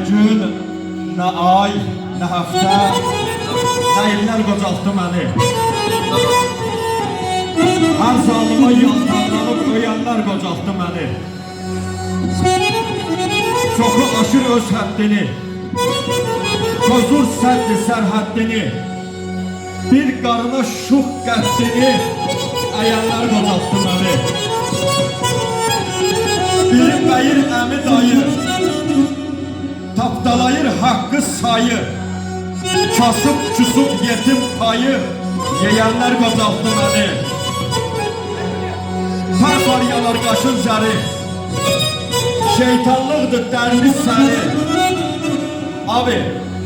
gün, nə ay, nə həftə, nə illər qocaltdı məni. Hər zalıma yaltaqlanıb öyənlər qocaltdı məni. Çoxu aşır öz həddini, çözür səddi sərhəddini. Bir qarına şux qəddini əyənlər qocaltdı məni. Biri bəyir əmi dayı, tapdalayır haqqı sayı. Kasıb küsub yetim payı yeyənlər qocaltdı məni. Hər var yanar qaşın zəri, şeytanlıqdır dərli səri. Abi,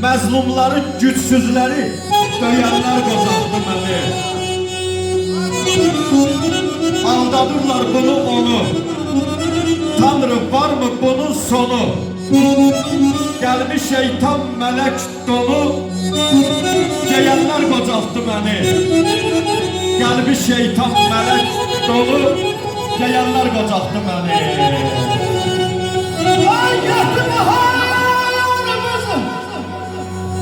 məzlumları, gücsüzləri döyənlər qocaltdı məni. Aldadırlar bunu onu, Tanrı var mı bunun sonu? Gəlmiş şeytan mələk dolu, deyənlər qocaltdı məni. Gəlmiş şeytan mələk dolu, deyənlər qocaltdı məni. Ay getdi baharımızın,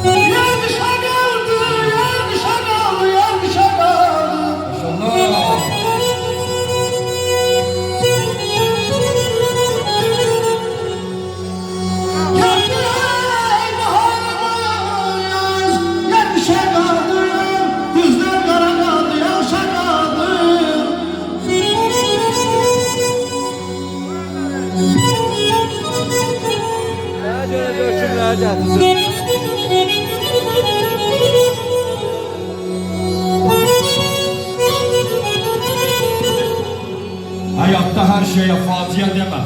yerdişə qaldı, yerdişə qaldı, yerdişə qaldı. İnşallah. Getdi ay baharımız, yerdişə qaldı, gözlər qara qaldı, yaşa qaldı. Hayatta her şeye facia deme.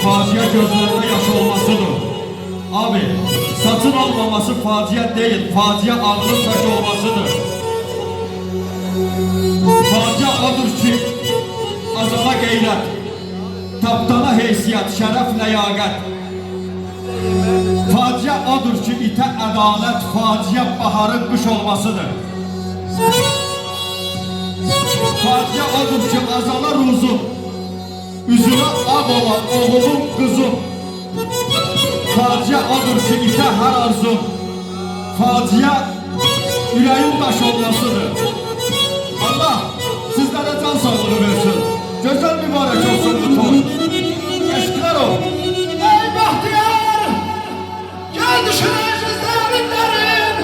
Facia gözlerinde yaş olmasıdır. Abi, satın almaması facia değil, facia ağzın taşı olmasıdır. Facia odur ki, azala qeyrət, tapdana heysiyyət, şərəf, ləyaqət. Facia odur ki, itə ədalət, facia baharın qış olmasıdır. Facia odur ki, azala ruzum, üzünə ağ olan oğlum, qızım. Facia odur ki, itə hər arzum, facia ürəyin daş olmasıdır. Allah sizlərə can sağlığı versin. Gözəl mübarək olsun bu toy. Eşkilər ol. Ey bahtiyar, gel düşüreceğiz derinlerin.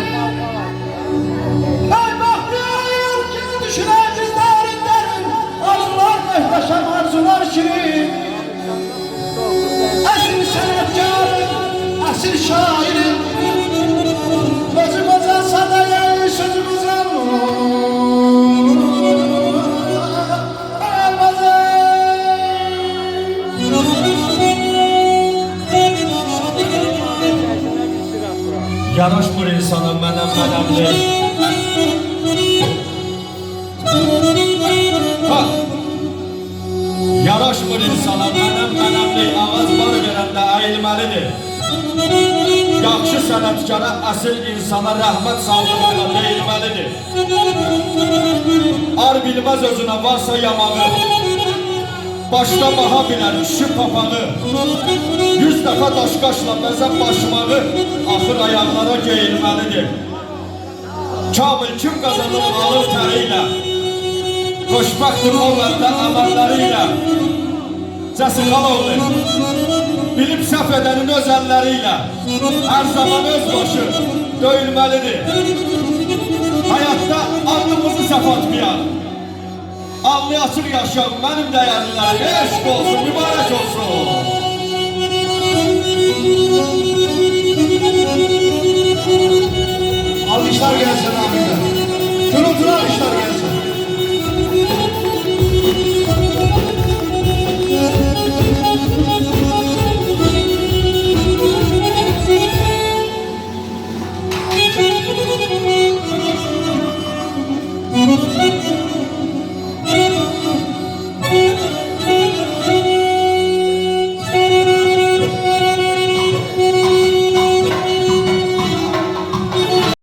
Ey bahtiyar, gel düşüreceğiz derinlerin. Arzular muhteşem, arzular şirin. Esil sanatkarım, esil şairim. Gözü güzel sadaya, sözü güzel. Yaraşmır insana mənəm-mənəmli. Ha! Yaraşmır insana mənəm-mənəmli. Ağız var verəndə əyilməlidir. Yaxşı sənətkara, əsil insana rəhmət sağlığına deyilməlidir. Ar bilməz özünə varsa yamağı, başda baha bilər kişi papağı. 100 dəfə daşqaşla bəzən başmağı, axır ayaqlara geyilməlidir. Kamil kim qazanır alır təriyle, xoşbəxtdir o bəndə əməlləriyle. Cəsiqaloğlu, bilib səhv edənin öz əlləriyle, hər zaman öz başı döyülməlidir. Həyatda alnımızı səhv atmayan, alnı açıq yaşayan mənim dəyərlilərim, eşq olsun, mübarək olsun.